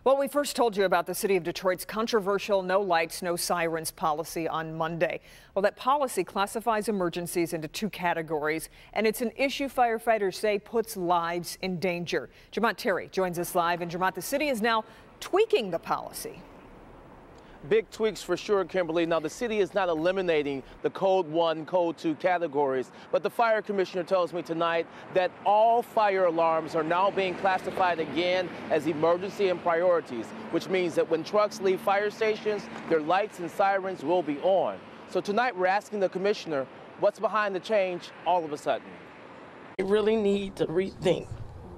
Well, we first told you about the city of Detroit's controversial no lights, no sirens policy on Monday. Well, that policy classifies emergencies into two categories, and it's an issue firefighters say puts lives in danger. Jamont Terry joins us live. And Jamont, the city is now tweaking the policy. Big tweaks for sure, Kimberly. Now, the city is not eliminating the Code 1, Code 2 categories, but the fire commissioner tells me tonight that all fire alarms are now being classified again as emergency and priorities, which means that when trucks leave fire stations, their lights and sirens will be on. So tonight we're asking the commissioner what's behind the change all of a sudden. They really need to rethink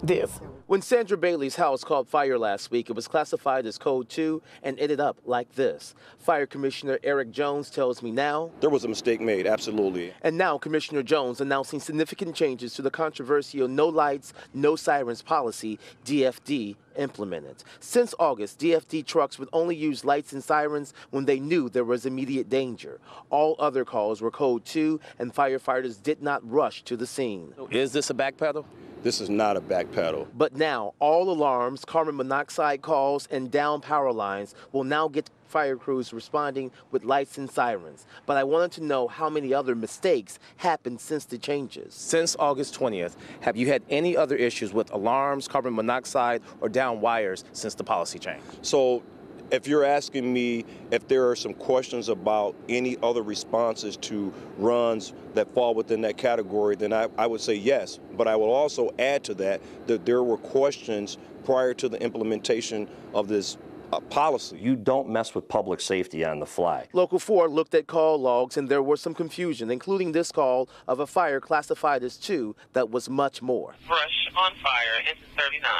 this. When Sandra Bailey's house caught fire last week, it was classified as Code 2 and ended up like this. Fire Commissioner Eric Jones tells me now there was a mistake made, absolutely. And now Commissioner Jones announcing significant changes to the controversial no lights, no sirens policy DFD implemented. Since August, DFD trucks would only use lights and sirens when they knew there was immediate danger. All other calls were Code 2, and firefighters did not rush to the scene. Is this a backpedal? This is not a backpedal. But now all alarms, carbon monoxide calls, and down power lines will now get fire crews responding with lights and sirens. But I wanted to know how many other mistakes happened since the changes. Since August 20th, have you had any other issues with alarms, carbon monoxide, or down wires since the policy change? So if you're asking me if there are some questions about any other responses to runs that fall within that category, then I would say yes. But I will also add to that there were questions prior to the implementation of this policy. You don't mess with public safety on the fly. Local 4 looked at call logs, and there was some confusion, including this call of a fire classified as 2 that was much more. Brush on fire, engine 39.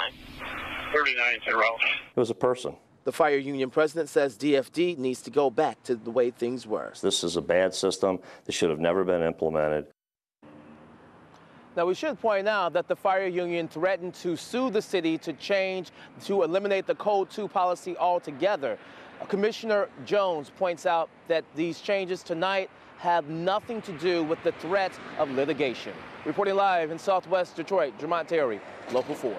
39, zero. It was a person. The fire union president says DFD needs to go back to the way things were. This is a bad system that should have never been implemented. Now, we should point out that the fire union threatened to sue the city to eliminate the Code 2 policy altogether. Commissioner Jones points out that these changes tonight have nothing to do with the threat of litigation. Reporting live in Southwest Detroit, Jamont Terry, Local 4.